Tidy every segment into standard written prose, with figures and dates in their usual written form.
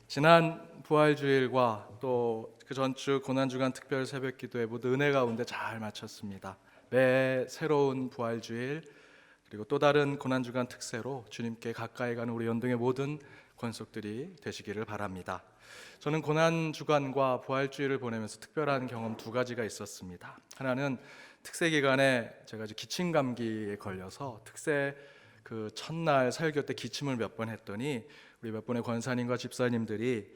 지난 부활주일과 또 그 전주 고난주간 특별 새벽 기도회 모두 은혜 가운데 잘 마쳤습니다. 매 새로운 부활주일 그리고 또 다른 고난주간 특세로 주님께 가까이 가는 우리 연동의 모든 권속들이 되시기를 바랍니다. 저는 고난주간과 부활주일을 보내면서 특별한 경험 두 가지가 있었습니다. 하나는 특세 기간에 제가 이제 기침 감기에 걸려서 특세 그 첫날 설교 때 기침을 몇 번 했더니 우리 몇 분의 권사님과 집사님들이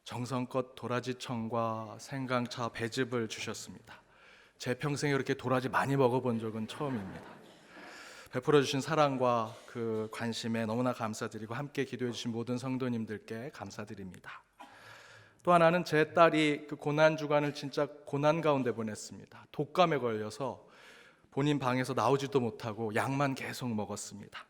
정성껏 도라지청과 생강차 배즙을 주셨습니다. 제 평생에 이렇게 도라지 많이 먹어본 적은 처음입니다. 베풀어 주신 사랑과 그 관심에 너무나 감사드리고 함께 기도해 주신 모든 성도님들께 감사드립니다. 또 하나는 제 딸이 그 고난 주간을 진짜 고난 가운데 보냈습니다. 독감에 걸려서 본인 방에서 나오지도 못하고 약만 계속 먹었습니다.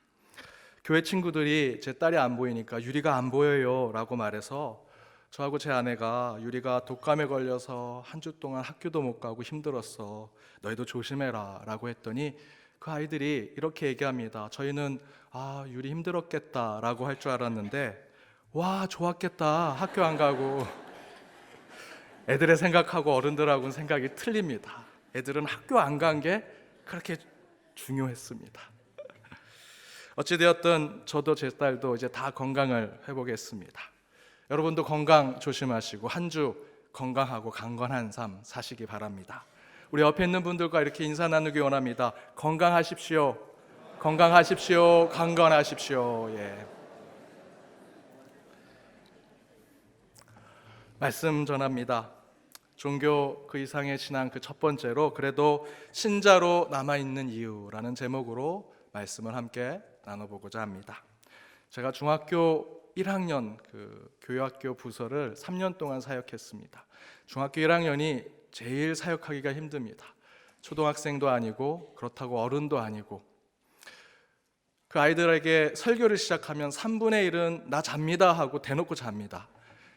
교회 친구들이 제 딸이 안 보이니까 유리가 안 보여요 라고 말해서 저하고 제 아내가 유리가 독감에 걸려서 한 주 동안 학교도 못 가고 힘들었어, 너희도 조심해라 라고 했더니 그 아이들이 이렇게 얘기합니다. 저희는 유리 힘들었겠다 라고 할 줄 알았는데 와 좋았겠다, 학교 안 가고. 애들의 생각하고 어른들하고는 생각이 틀립니다. 애들은 학교 안 간 게 그렇게 중요했습니다. 어찌되었든 저도 제 딸도 이제 다 건강을 회복했습니다. 여러분도 건강 조심하시고 한 주 건강하고 강건한 삶 사시기 바랍니다. 우리 옆에 있는 분들과 이렇게 인사 나누기 원합니다. 건강하십시오. 건강하십시오. 강건하십시오. 예. 말씀 전합니다. 종교 그 이상의 신앙 그 첫 번째로 그래도 신자로 남아있는 이유라는 제목으로 말씀을 함께 나눠보고자 합니다. 제가 중학교 1학년 그 교회학교 부서를 3년 동안 사역했습니다. 중학교 1학년이 제일 사역하기가 힘듭니다. 초등학생도 아니고 그렇다고 어른도 아니고 그 아이들에게 설교를 시작하면 3분의 1은 나 잡니다 하고 대놓고 잡니다.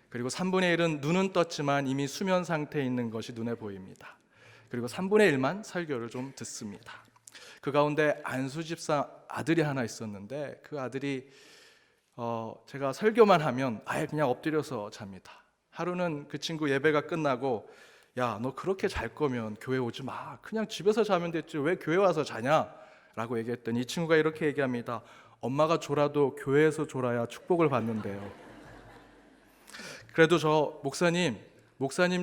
그리고 3분의 1은 눈은 떴지만 이미 수면 상태에 있는 것이 눈에 보입니다. 그리고 3분의 1만 설교를 좀 듣습니다. 그 가운데 안수 집사 아들이 하나 있었는데 그 아들이 제가 설교만 하면 아예 그냥 엎드려서 잡니다. 하루는 그 친구 예배가 끝나고 야, 너 그렇게 잘 거면 교회 오지 마. 그냥 집에서 자면 됐지 왜 교회 와서 자냐? 라고 얘기했더니 이 친구가 이렇게 얘기합니다. 엄마가 졸아도 교회에서 졸아야 축복을 받는데요. 그래도 저 목사님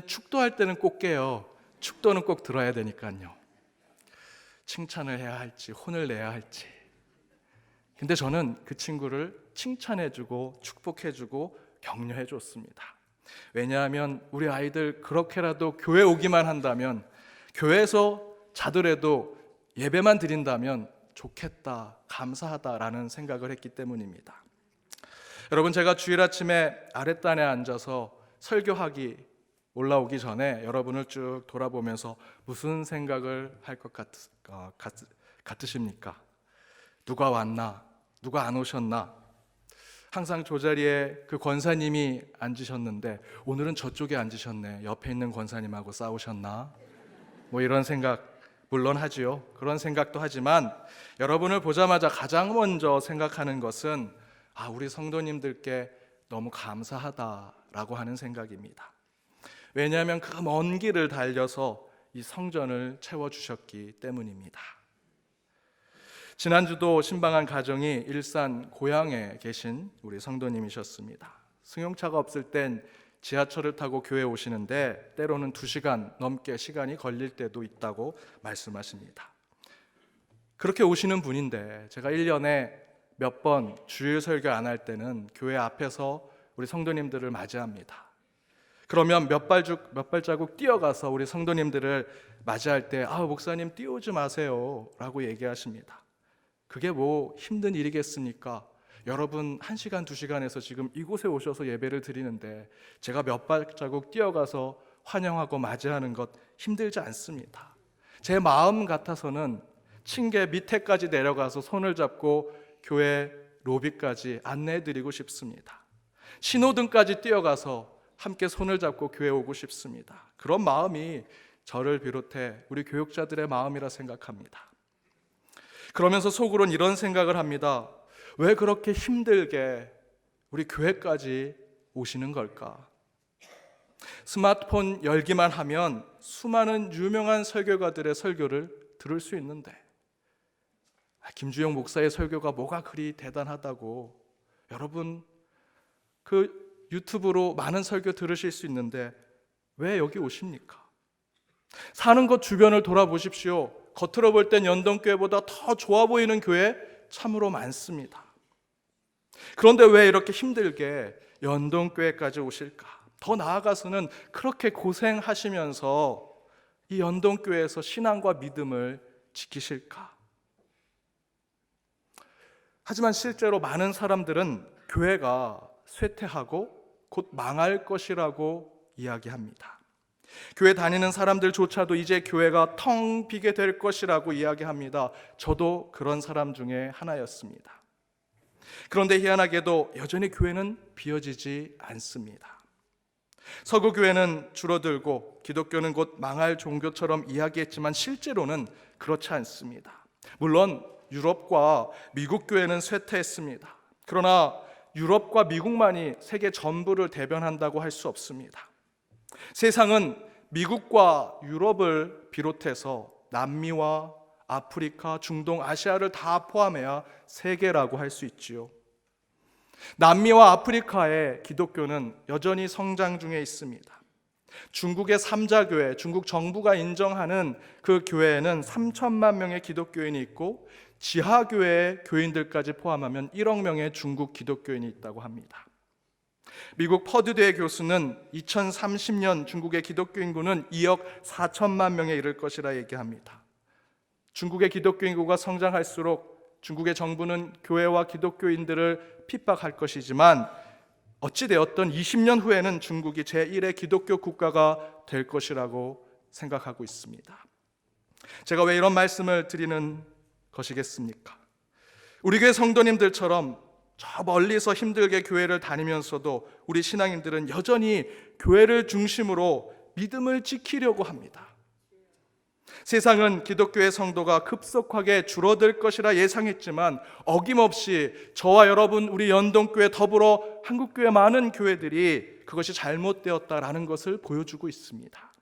축도할 때는 꼭 깨요. 축도는 꼭 들어야 되니까요. 칭찬을 해야 할지 혼을 내야 할지. 근데 저는 그 친구를 칭찬해주고 축복해주고 격려해줬습니다. 왜냐하면 우리 아이들 그렇게라도 교회 오기만 한다면, 교회에서 자더라도 예배만 드린다면 좋겠다, 감사하다라는 생각을 했기 때문입니다. 여러분, 제가 주일 아침에 아랫단에 앉아서 설교하기 올라오기 전에 여러분을 쭉 돌아보면서 무슨 생각을 할 것 같으십니까? 누가 왔나? 누가 안 오셨나? 항상 저 자리에 그 권사님이 앉으셨는데 오늘은 저쪽에 앉으셨네. 옆에 있는 권사님하고 싸우셨나? 뭐 이런 생각 물론 하지요. 그런 생각도 하지만 여러분을 보자마자 가장 먼저 생각하는 것은 우리 성도님들께 너무 감사하다라고 하는 생각입니다. 왜냐하면 그 먼 길을 달려서 이 성전을 채워주셨기 때문입니다. 지난주도 신방한 가정이 일산 고향에 계신 우리 성도님이셨습니다. 승용차가 없을 땐 지하철을 타고 교회에 오시는데 때로는 2시간 넘게 시간이 걸릴 때도 있다고 말씀하십니다. 그렇게 오시는 분인데 제가 1년에 몇 번 주일 설교 안 할 때는 교회 앞에서 우리 성도님들을 맞이합니다. 그러면 몇 발자국 뛰어가서 우리 성도님들을 맞이할 때 목사님 뛰어오지 마세요 라고 얘기하십니다. 그게 뭐 힘든 일이겠습니까? 여러분 1시간 2시간에서 지금 이곳에 오셔서 예배를 드리는데 제가 몇 발자국 뛰어가서 환영하고 맞이하는 것 힘들지 않습니다. 제 마음 같아서는 층계 밑에까지 내려가서 손을 잡고 교회 로비까지 안내해드리고 싶습니다. 신호등까지 뛰어가서 함께 손을 잡고 교회 오고 싶습니다. 그런 마음이 저를 비롯해 우리 교육자들의 마음이라 생각합니다. 그러면서 속으론 이런 생각을 합니다. 왜 그렇게 힘들게 우리 교회까지 오시는 걸까? 스마트폰 열기만 하면 수많은 유명한 설교가들의 설교를 들을 수 있는데 김주영 목사의 설교가 뭐가 그리 대단하다고 여러분 그 유튜브로 많은 설교 들으실 수 있는데 왜 여기 오십니까? 사는 것 주변을 돌아보십시오. 겉으로 볼 땐 연동교회보다 더 좋아 보이는 교회 참으로 많습니다. 그런데 왜 이렇게 힘들게 연동교회까지 오실까? 더 나아가서는 그렇게 고생하시면서 이 연동교회에서 신앙과 믿음을 지키실까? 하지만 실제로 많은 사람들은 교회가 쇠퇴하고 곧 망할 것이라고 이야기합니다. 교회 다니는 사람들조차도 이제 교회가 텅 비게 될 것이라고 이야기합니다. 저도 그런 사람 중에 하나였습니다. 그런데 희한하게도 여전히 교회는 비어지지 않습니다. 서구 교회는 줄어들고 기독교는 곧 망할 종교처럼 이야기했지만 실제로는 그렇지 않습니다. 물론 유럽과 미국 교회는 쇠퇴했습니다. 그러나 유럽과 미국만이 세계 전부를 대변한다고 할 수 없습니다. 세상은 미국과 유럽을 비롯해서 남미와 아프리카, 중동, 아시아를 다 포함해야 세계라고 할 수 있지요. 남미와 아프리카의 기독교는 여전히 성장 중에 있습니다. 중국의 삼자교회, 중국 정부가 인정하는 그 교회에는 3천만 명의 기독교인이 있고 지하교회의 교인들까지 포함하면 1억 명의 중국 기독교인이 있다고 합니다. 미국 퍼듀대 교수는 2030년 중국의 기독교 인구는 2억 4천만 명에 이를 것이라 얘기합니다. 중국의 기독교 인구가 성장할수록 중국의 정부는 교회와 기독교인들을 핍박할 것이지만 어찌되었던 20년 후에는 중국이 제1의 기독교 국가가 될 것이라고 생각하고 있습니다. 제가 왜 이런 말씀을 드리는 것이겠습니까? 우리 교회 성도님들처럼 저 멀리서 힘들게 교회를 다니면서도 우리 신앙인들은 여전히 교회를 중심으로 믿음을 지키려고 합니다. 세상은 기독교의 성도가 급속하게 줄어들 것이라 예상했지만 어김없이 저와 여러분 우리 연동교회 더불어 한국교회 많은 교회들이 그것이 잘못되었다라는 것을 보여주고 있습니다.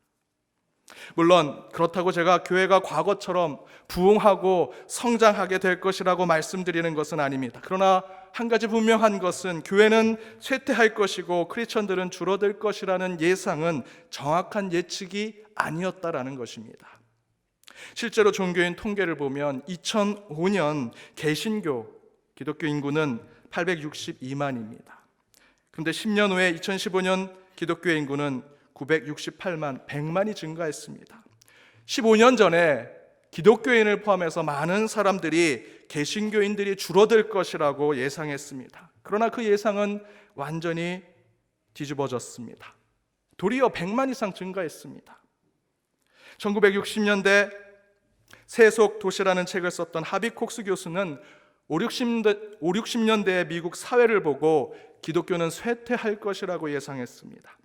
물론 그렇다고 제가 교회가 과거처럼 부흥하고 성장하게 될 것이라고 말씀드리는 것은 아닙니다. 그러나 한 가지 분명한 것은 교회는 쇠퇴할 것이고 크리스천들은 줄어들 것이라는 예상은 정확한 예측이 아니었다라는 것입니다. 실제로 종교인 통계를 보면 2005년 개신교 기독교 인구는 862만입니다. 그런데 10년 후에 2015년 기독교의 인구는 968만, 100만이 증가했습니다. 15년 전에 기독교인을 포함해서 많은 사람들이 개신교인들이 줄어들 것이라고 예상했습니다. 그러나 그 예상은 완전히 뒤집어졌습니다. 도리어 100만 이상 증가했습니다. 1960년대 세속 도시라는 책을 썼던 하비 콕스 교수는 50~60년대의 미국 사회를 보고 기독교는 쇠퇴할 것이라고 예상했습니다.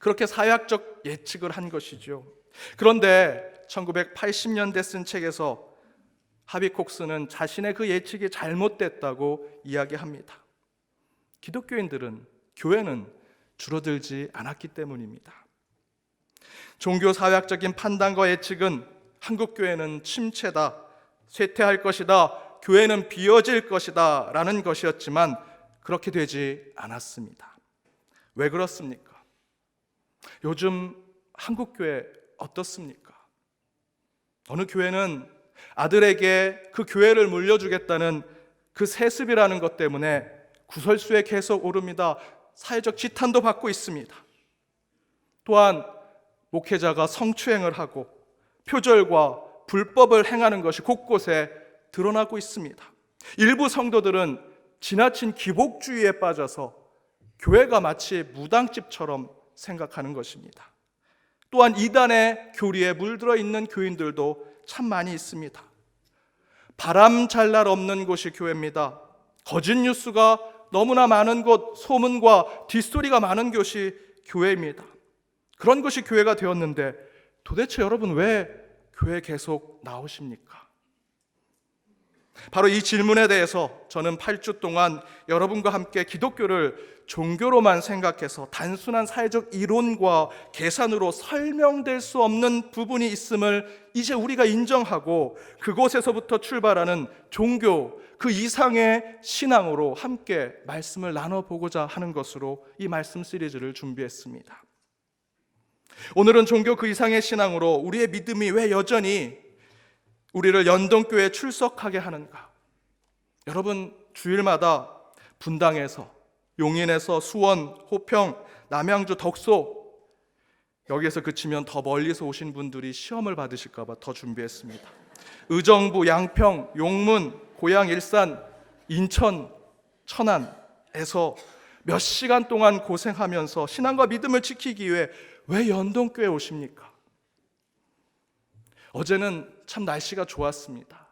그렇게 사회학적 예측을 한 것이죠. 그런데 1980년대 쓴 책에서 하비 콕스는 자신의 그 예측이 잘못됐다고 이야기합니다. 기독교인들은, 교회는 줄어들지 않았기 때문입니다. 종교 사회학적인 판단과 예측은 한국교회는 침체다, 쇠퇴할 것이다, 교회는 비어질 것이다 라는 것이었지만 그렇게 되지 않았습니다. 왜 그렇습니까? 요즘 한국교회 어떻습니까? 어느 교회는 아들에게 그 교회를 물려주겠다는 그 세습이라는 것 때문에 구설수에 계속 오릅니다. 사회적 지탄도 받고 있습니다. 또한 목회자가 성추행을 하고 표절과 불법을 행하는 것이 곳곳에 드러나고 있습니다. 일부 성도들은 지나친 기복주의에 빠져서 교회가 마치 무당집처럼 생각하는 것입니다. 또한 이단의 교리에 물들어 있는 교인들도 참 많이 있습니다. 바람 잘 날 없는 곳이 교회입니다. 거짓 뉴스가 너무나 많은 곳, 소문과 뒷소리가 많은 곳이 교회입니다. 그런 것이 교회가 되었는데 도대체 여러분 왜 교회 계속 나오십니까? 바로 이 질문에 대해서 저는 8주 동안 여러분과 함께 기독교를 종교로만 생각해서 단순한 사회적 이론과 계산으로 설명될 수 없는 부분이 있음을 이제 우리가 인정하고 그곳에서부터 출발하는 종교, 그 이상의 신앙으로 함께 말씀을 나눠보고자 하는 것으로 이 말씀 시리즈를 준비했습니다. 오늘은 종교 그 이상의 신앙으로 우리의 믿음이 왜 여전히 우리를 연동교회에 출석하게 하는가? 여러분, 주일마다 분당에서, 용인에서, 수원, 호평, 남양주, 덕소, 여기에서 그치면 더 멀리서 오신 분들이 시험을 받으실까 봐 더 준비했습니다. 의정부, 양평, 용문, 고양, 일산, 인천, 천안에서 몇 시간 동안 고생하면서 신앙과 믿음을 지키기 위해 왜 연동교회에 오십니까? 어제는 참 날씨가 좋았습니다.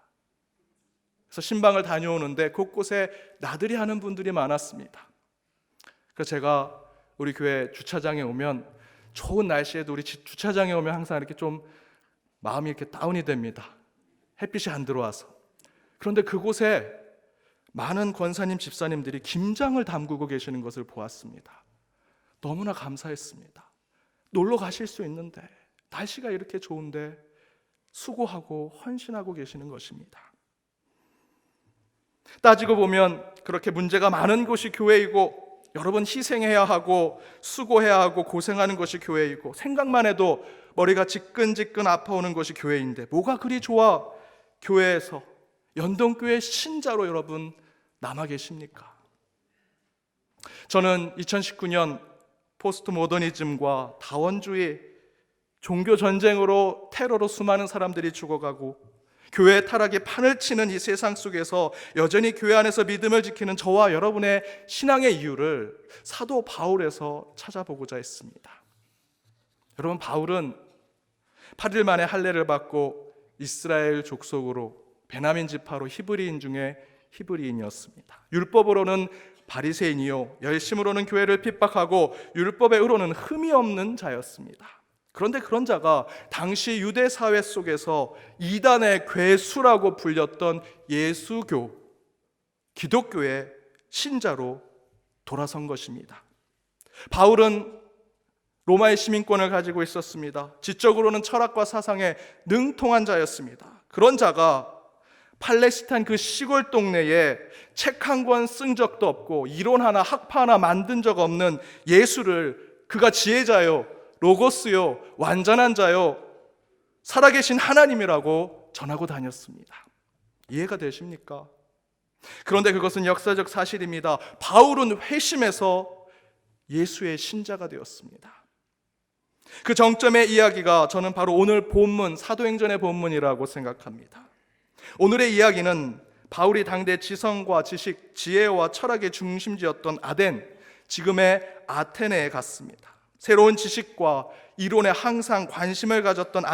그래서 신방을 다녀오는데 곳곳에 나들이 하는 분들이 많았습니다. 그래서 제가 우리 교회 주차장에 오면, 좋은 날씨에도 우리 주차장에 오면 항상 이렇게 좀 마음이 이렇게 다운이 됩니다. 햇빛이 안 들어와서. 그런데 그곳에 많은 권사님, 집사님들이 김장을 담그고 계시는 것을 보았습니다. 너무나 감사했습니다. 놀러 가실 수 있는데, 날씨가 이렇게 좋은데 수고하고 헌신하고 계시는 것입니다. 따지고 보면 그렇게 문제가 많은 곳이 교회이고, 여러분 희생해야 하고 수고해야 하고 고생하는 것이 교회이고, 생각만 해도 머리가 지끈지끈 아파오는 것이 교회인데 뭐가 그리 좋아 교회에서 연동교회 신자로 여러분 남아 계십니까? 저는 2019년 포스트 모더니즘과 다원주의, 종교 전쟁으로, 테러로 수많은 사람들이 죽어가고 교회 타락의 판을 치는 이 세상 속에서 여전히 교회 안에서 믿음을 지키는 저와 여러분의 신앙의 이유를 사도 바울에서 찾아보고자 했습니다. 여러분, 바울은 8일 만에 할례를 받고 이스라엘 족속으로, 베냐민 지파로 히브리인 중에 히브리인이었습니다. 율법으로는 바리새인이요 열심으로는 교회를 핍박하고 율법의 의로는 흠이 없는 자였습니다. 그런데 그런 자가 당시 유대 사회 속에서 이단의 괴수라고 불렸던 예수교, 기독교의 신자로 돌아선 것입니다. 바울은 로마의 시민권을 가지고 있었습니다. 지적으로는 철학과 사상에 능통한 자였습니다. 그런 자가 팔레스타인 그 시골 동네에 책 한 권 쓴 적도 없고 이론 하나, 학파 하나 만든 적 없는 예수를 그가 지혜자요, 로고스요, 완전한 자요, 살아계신 하나님이라고 전하고 다녔습니다. 이해가 되십니까? 그런데 그것은 역사적 사실입니다. 바울은 회심해서 예수의 신자가 되었습니다. 그 정점의 이야기가 저는 바로 오늘 본문, 사도행전의 본문이라고 생각합니다. 오늘의 이야기는 바울이 당대 지성과 지식, 지혜와 철학의 중심지였던 아덴, 지금의 아테네에 갔습니다. 새로운 지식과 이론에 항상 관심을 가졌던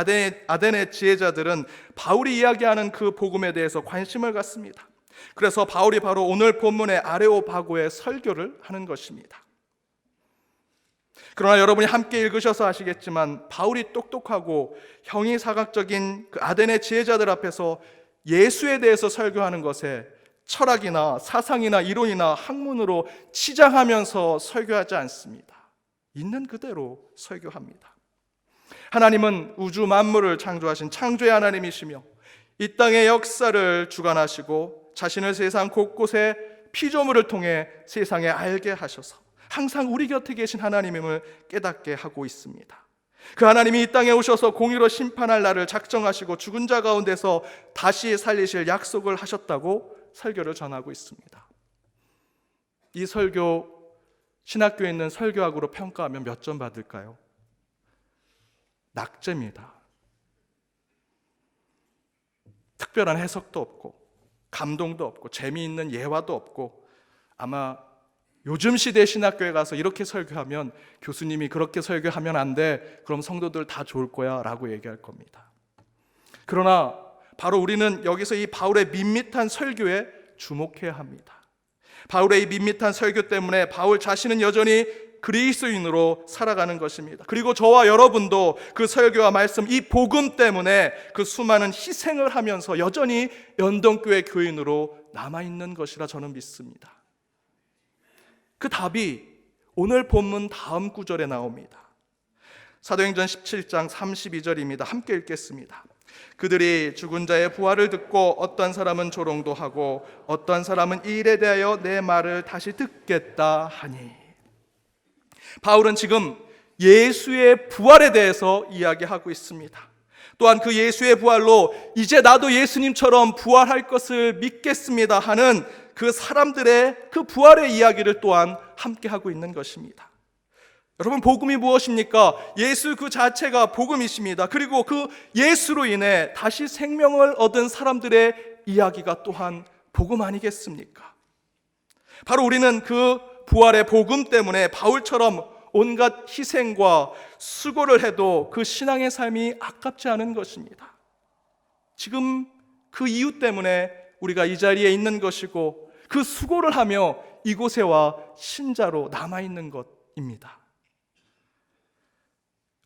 아덴의 지혜자들은 바울이 이야기하는 그 복음에 대해서 관심을 갖습니다. 그래서 바울이 바로 오늘 본문의 아레오파고의 설교를 하는 것입니다. 그러나 여러분이 함께 읽으셔서 아시겠지만 바울이 똑똑하고 형이사각적인 그 아덴의 지혜자들 앞에서 예수에 대해서 설교하는 것에 철학이나 사상이나 이론이나 학문으로 치장하면서 설교하지 않습니다. 있는 그대로 설교합니다. 하나님은 우주 만물을 창조하신 창조의 하나님이시며 이 땅의 역사를 주관하시고 자신을 세상 곳곳에 피조물을 통해 세상에 알게 하셔서 항상 우리 곁에 계신 하나님임을 깨닫게 하고 있습니다. 그 하나님이 이 땅에 오셔서 공의로 심판할 날을 작정하시고 죽은 자 가운데서 다시 살리실 약속을 하셨다고 설교를 전하고 있습니다. 이 설교, 신학교에 있는 설교학으로 평가하면 몇 점 받을까요? 낙제입니다. 특별한 해석도 없고 감동도 없고 재미있는 예화도 없고, 아마 요즘 시대 신학교에 가서 이렇게 설교하면 교수님이 그렇게 설교하면 안 돼, 그럼 성도들 다 좋을 거야 라고 얘기할 겁니다. 그러나 바로 우리는 여기서 이 바울의 밋밋한 설교에 주목해야 합니다. 바울의 이 밋밋한 설교 때문에 바울 자신은 여전히 그리스도인으로 살아가는 것입니다. 그리고 저와 여러분도 그 설교와 말씀, 이 복음 때문에 그 수많은 희생을 하면서 여전히 연동교회 교인으로 남아있는 것이라 저는 믿습니다. 그 답이 오늘 본문 다음 구절에 나옵니다. 사도행전 17장 32절입니다. 함께 읽겠습니다. 그들이 죽은 자의 부활을 듣고 어떤 사람은 조롱도 하고 어떤 사람은 이 일에 대하여 내 말을 다시 듣겠다 하니. 바울은 지금 예수의 부활에 대해서 이야기하고 있습니다. 또한 그 예수의 부활로 이제 나도 예수님처럼 부활할 것을 믿겠습니다 하는 그 사람들의 그 부활의 이야기를 또한 함께 하고 있는 것입니다. 여러분, 복음이 무엇입니까? 예수 그 자체가 복음이십니다. 그리고 그 예수로 인해 다시 생명을 얻은 사람들의 이야기가 또한 복음 아니겠습니까? 바로 우리는 그 부활의 복음 때문에 바울처럼 온갖 희생과 수고를 해도 그 신앙의 삶이 아깝지 않은 것입니다. 지금 그 이유 때문에 우리가 이 자리에 있는 것이고 그 수고를 하며 이곳에와 신자로 남아있는 것입니다.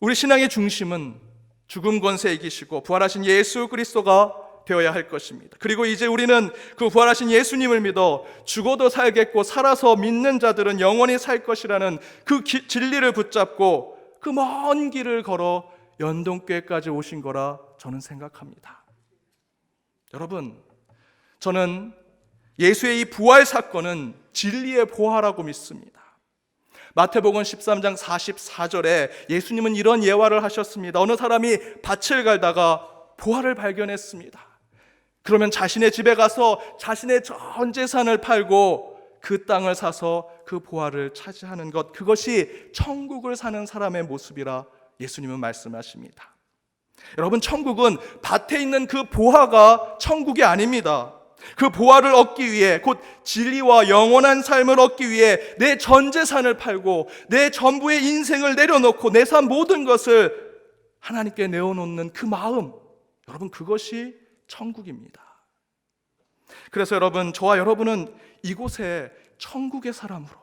우리 신앙의 중심은 죽음 권세 이기시고 부활하신 예수 그리스도가 되어야 할 것입니다. 그리고 이제 우리는 그 부활하신 예수님을 믿어 죽어도 살겠고 살아서 믿는 자들은 영원히 살 것이라는 그 진리를 붙잡고 그 먼 길을 걸어 연동교회까지 오신 거라 저는 생각합니다. 여러분, 저는 예수의 이 부활 사건은 진리의 보화라고 믿습니다. 마태복음 13장 44절에 예수님은 이런 예화를 하셨습니다. 어느 사람이 밭을 갈다가 보화를 발견했습니다. 그러면 자신의 집에 가서 자신의 전 재산을 팔고 그 땅을 사서 그 보화를 차지하는 것, 그것이 천국을 사는 사람의 모습이라 예수님은 말씀하십니다. 여러분, 천국은 밭에 있는 그 보화가 천국이 아닙니다. 그 보화를 얻기 위해, 곧 진리와 영원한 삶을 얻기 위해 내 전 재산을 팔고 내 전부의 인생을 내려놓고 내 삶 모든 것을 하나님께 내어놓는 그 마음, 여러분, 그것이 천국입니다. 그래서 여러분, 저와 여러분은 이곳에 천국의 사람으로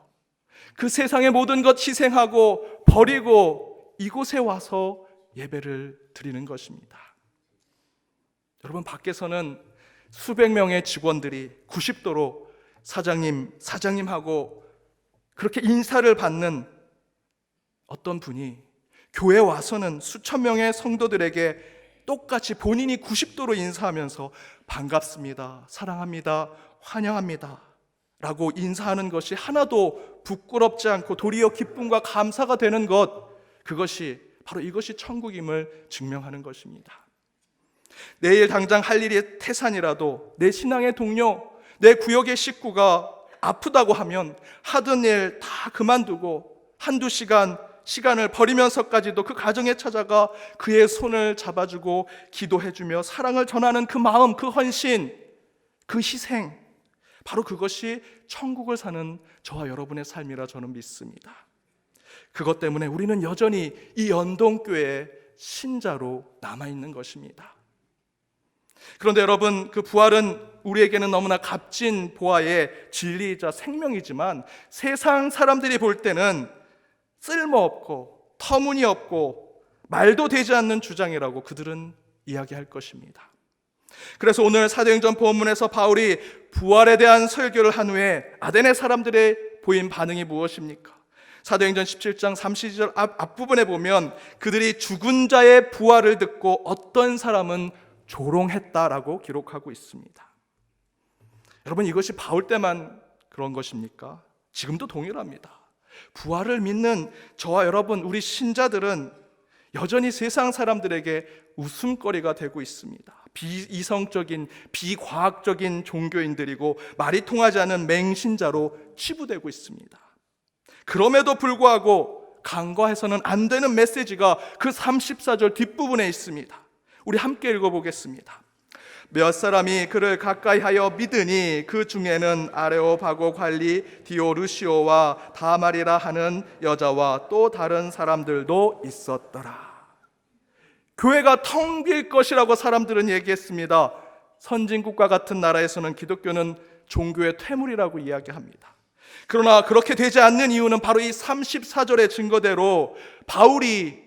그 세상의 모든 것 희생하고 버리고 이곳에 와서 예배를 드리는 것입니다. 여러분, 밖에서는 수백 명의 직원들이 90도로 사장님하고 그렇게 인사를 받는 어떤 분이 교회에 와서는 수천 명의 성도들에게 똑같이 본인이 90도로 인사하면서 반갑습니다, 사랑합니다, 환영합니다 라고 인사하는 것이 하나도 부끄럽지 않고 도리어 기쁨과 감사가 되는 것, 그것이 바로 이것이 천국임을 증명하는 것입니다. 내일 당장 할 일이 태산이라도 내 신앙의 동료, 내 구역의 식구가 아프다고 하면 하던 일 다 그만두고 한두 시간을 버리면서까지도 그 가정에 찾아가 그의 손을 잡아주고 기도해주며 사랑을 전하는 그 마음, 그 헌신, 그 희생, 바로 그것이 천국을 사는 저와 여러분의 삶이라 저는 믿습니다. 그것 때문에 우리는 여전히 이 연동교회의 신자로 남아있는 것입니다. 그런데 여러분, 그 부활은 우리에게는 너무나 값진 보화의 진리이자 생명이지만 세상 사람들이 볼 때는 쓸모없고 터무니없고 말도 되지 않는 주장이라고 그들은 이야기할 것입니다. 그래서 오늘 사도행전 본문에서 바울이 부활에 대한 설교를 한 후에 아데네 사람들의 보인 반응이 무엇입니까? 사도행전 17장 32절 앞부분에 보면 그들이 죽은 자의 부활을 듣고 어떤 사람은 조롱했다라고 기록하고 있습니다. 여러분, 이것이 바울 때만 그런 것입니까? 지금도 동일합니다. 부활을 믿는 저와 여러분, 우리 신자들은 여전히 세상 사람들에게 웃음거리가 되고 있습니다. 비이성적인, 비과학적인 종교인들이고 말이 통하지 않는 맹신자로 치부되고 있습니다. 그럼에도 불구하고 간과해서는 안 되는 메시지가 그 34절 뒷부분에 있습니다. 우리 함께 읽어보겠습니다. 몇 사람이 그를 가까이하여 믿으니 그 중에는 아레오바고 관리 디오르시오와 다말이라 하는 여자와 또 다른 사람들도 있었더라. 교회가 텅 빌 것이라고 사람들은 얘기했습니다. 선진국과 같은 나라에서는 기독교는 종교의 퇴물이라고 이야기합니다. 그러나 그렇게 되지 않는 이유는 바로 이 34절의 증거대로 바울이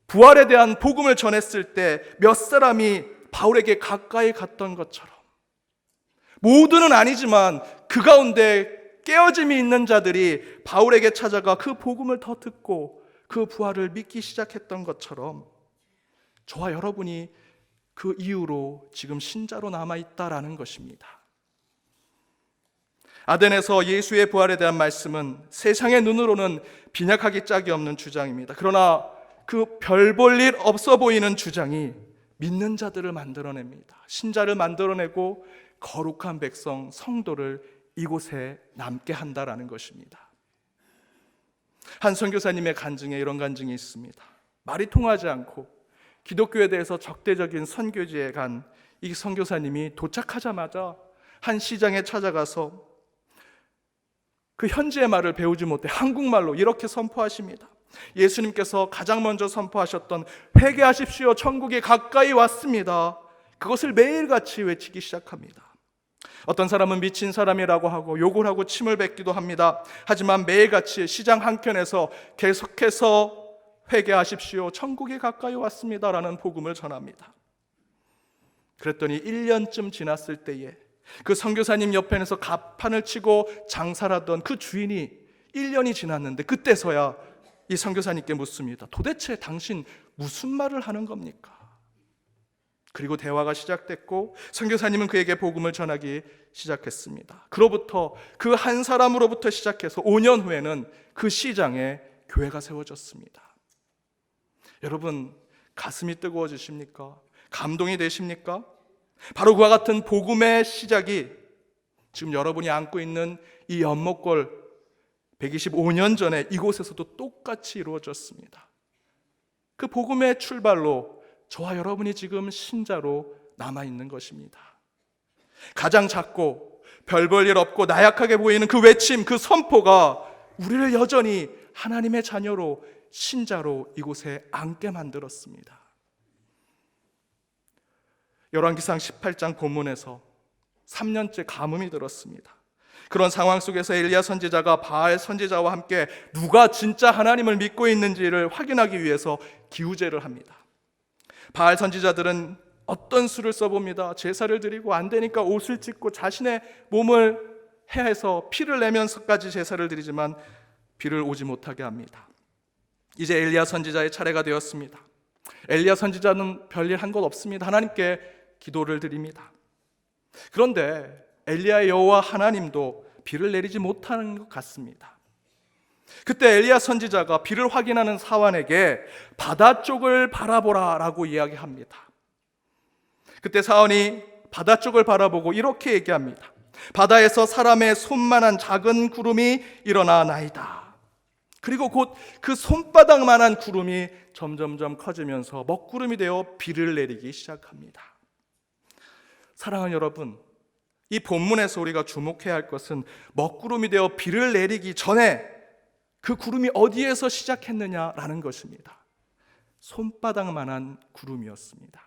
부활에 대한 복음을 전했을 때 몇 사람이 바울에게 가까이 갔던 것처럼, 모두는 아니지만 그 가운데 깨어짐이 있는 자들이 바울에게 찾아가 그 복음을 더 듣고 그 부활을 믿기 시작했던 것처럼, 저와 여러분이 그 이후로 지금 신자로 남아있다라는 것입니다. 아덴에서 예수의 부활에 대한 말씀은 세상의 눈으로는 빈약하기 짝이 없는 주장입니다. 그러나 그 별 볼 일 없어 보이는 주장이 믿는 자들을 만들어냅니다. 신자를 만들어내고 거룩한 백성, 성도를 이곳에 남게 한다라는 것입니다. 한 선교사님의 간증에 이런 간증이 있습니다. 말이 통하지 않고 기독교에 대해서 적대적인 선교지에 간 이 선교사님이 도착하자마자 한 시장에 찾아가서 그 현지의 말을 배우지 못해 한국말로 이렇게 선포하십니다. 예수님께서 가장 먼저 선포하셨던 회개하십시오, 천국이 가까이 왔습니다. 그것을 매일같이 외치기 시작합니다. 어떤 사람은 미친 사람이라고 하고 욕을 하고 침을 뱉기도 합니다. 하지만 매일같이 시장 한켠에서 계속해서 회개하십시오, 천국이 가까이 왔습니다 라는 복음을 전합니다. 그랬더니 1년쯤 지났을 때에 그 선교사님 옆에서 갑판을 치고 장사를 하던 그 주인이 1년이 지났는데 그때서야 이 선교사님께 묻습니다. 도대체 당신 무슨 말을 하는 겁니까? 그리고 대화가 시작됐고 선교사님은 그에게 복음을 전하기 시작했습니다. 그로부터 그 한 사람으로부터 시작해서 5년 후에는 그 시장에 교회가 세워졌습니다. 여러분, 가슴이 뜨거워지십니까? 감동이 되십니까? 바로 그와 같은 복음의 시작이 지금 여러분이 안고 있는 이 연못골 125년 전에 이곳에서도 똑같이 이루어졌습니다. 그 복음의 출발로 저와 여러분이 지금 신자로 남아있는 것입니다. 가장 작고 별 볼 일 없고 나약하게 보이는 그 외침, 그 선포가 우리를 여전히 하나님의 자녀로, 신자로 이곳에 앉게 만들었습니다. 열왕기상 18장 본문에서 3년째 가뭄이 들었습니다. 그런 상황 속에서 엘리야 선지자가 바알 선지자와 함께 누가 진짜 하나님을 믿고 있는지를 확인하기 위해서 기우제를 합니다. 바알 선지자들은 어떤 수를 써봅니다. 제사를 드리고 안 되니까 옷을 찢고 자신의 몸을 해해서 피를 내면서까지 제사를 드리지만 비를 오지 못하게 합니다. 이제 엘리야 선지자의 차례가 되었습니다. 엘리야 선지자는 별일 한 것 없습니다. 하나님께 기도를 드립니다. 그런데 엘리야의 여호와 하나님도 비를 내리지 못하는 것 같습니다. 그때 엘리야 선지자가 비를 확인하는 사환에게 바다 쪽을 바라보라 라고 이야기합니다. 그때 사환이 바다 쪽을 바라보고 이렇게 얘기합니다. 바다에서 사람의 손만한 작은 구름이 일어나 나이다. 그리고 곧 그 손바닥만한 구름이 점점점 커지면서 먹구름이 되어 비를 내리기 시작합니다. 사랑하는 여러분, 이 본문에서 우리가 주목해야 할 것은 먹구름이 되어 비를 내리기 전에 그 구름이 어디에서 시작했느냐라는 것입니다. 손바닥만한 구름이었습니다.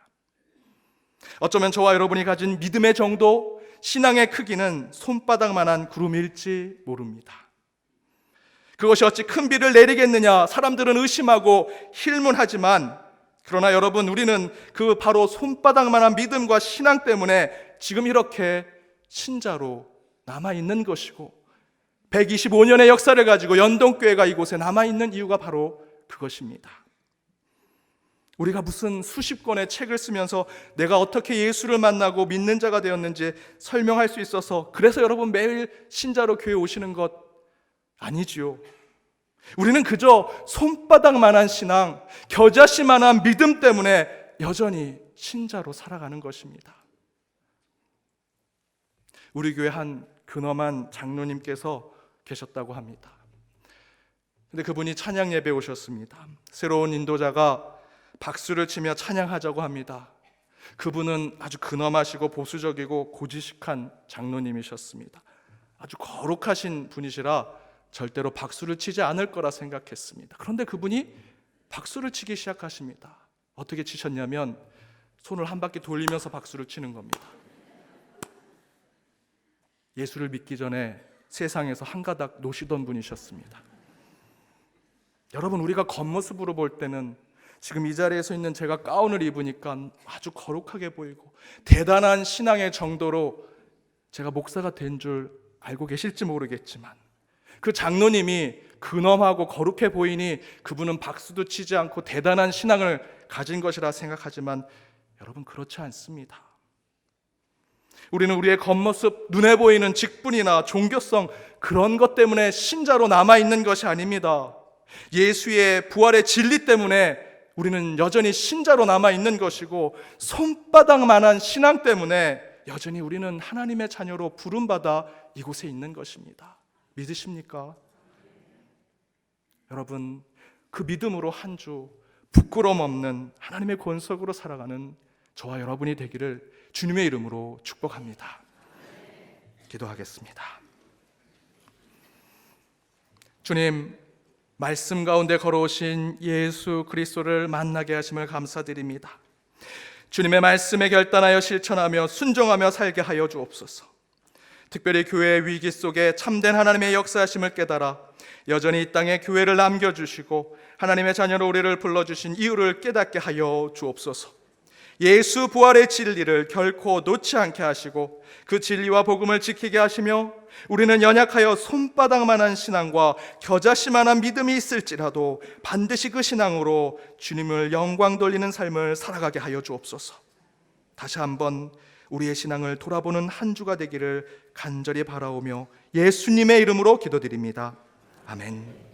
어쩌면 저와 여러분이 가진 믿음의 정도, 신앙의 크기는 손바닥만한 구름일지 모릅니다. 그것이 어찌 큰 비를 내리겠느냐 사람들은 의심하고 힐문하지만, 그러나 여러분, 우리는 그 바로 손바닥만한 믿음과 신앙 때문에 지금 이렇게 신자로 남아있는 것이고 125년의 역사를 가지고 연동교회가 이곳에 남아있는 이유가 바로 그것입니다. 우리가 무슨 수십 권의 책을 쓰면서 내가 어떻게 예수를 만나고 믿는 자가 되었는지 설명할 수 있어서 그래서 여러분 매일 신자로 교회 오시는 것 아니지요. 우리는 그저 손바닥만한 신앙, 겨자씨만한 믿음 때문에 여전히 신자로 살아가는 것입니다. 우리 교회 한 근엄한 장로님께서 계셨다고 합니다. 근데 그분이 찬양 예배에 오셨습니다. 새로운 인도자가 박수를 치며 찬양하자고 합니다. 그분은 아주 근엄하시고 보수적이고 고지식한 장로님이셨습니다. 아주 거룩하신 분이시라 절대로 박수를 치지 않을 거라 생각했습니다. 그런데 그분이 박수를 치기 시작하십니다. 어떻게 치셨냐면 손을 한 바퀴 돌리면서 박수를 치는 겁니다. 예수를 믿기 전에 세상에서 한 가닥 노시던 분이셨습니다. 여러분, 우리가 겉모습으로 볼 때는 지금 이 자리에 서 있는 제가 가운을 입으니까 아주 거룩하게 보이고 대단한 신앙의 정도로 제가 목사가 된 줄 알고 계실지 모르겠지만, 그 장로님이 근엄하고 거룩해 보이니 그분은 박수도 치지 않고 대단한 신앙을 가진 것이라 생각하지만, 여러분, 그렇지 않습니다. 우리는 우리의 겉모습, 눈에 보이는 직분이나 종교성, 그런 것 때문에 신자로 남아있는 것이 아닙니다. 예수의 부활의 진리 때문에 우리는 여전히 신자로 남아있는 것이고, 손바닥만한 신앙 때문에 여전히 우리는 하나님의 자녀로 부름받아 이곳에 있는 것입니다. 믿으십니까? 여러분, 그 믿음으로 한 주 부끄러움 없는 하나님의 권속으로 살아가는 저와 여러분이 되기를 주님의 이름으로 축복합니다. 기도하겠습니다. 주님, 말씀 가운데 걸어오신 예수 그리스도를 만나게 하심을 감사드립니다. 주님의 말씀에 결단하여 실천하며 순종하며 살게 하여 주옵소서. 특별히 교회의 위기 속에 참된 하나님의 역사하심을 깨달아 여전히 이 땅에 교회를 남겨주시고 하나님의 자녀로 우리를 불러주신 이유를 깨닫게 하여 주옵소서. 예수 부활의 진리를 결코 놓지 않게 하시고 그 진리와 복음을 지키게 하시며, 우리는 연약하여 손바닥만한 신앙과 겨자씨만한 믿음이 있을지라도 반드시 그 신앙으로 주님을 영광 돌리는 삶을 살아가게 하여 주옵소서. 다시 한번 우리의 신앙을 돌아보는 한 주가 되기를 간절히 바라오며 예수님의 이름으로 기도드립니다. 아멘.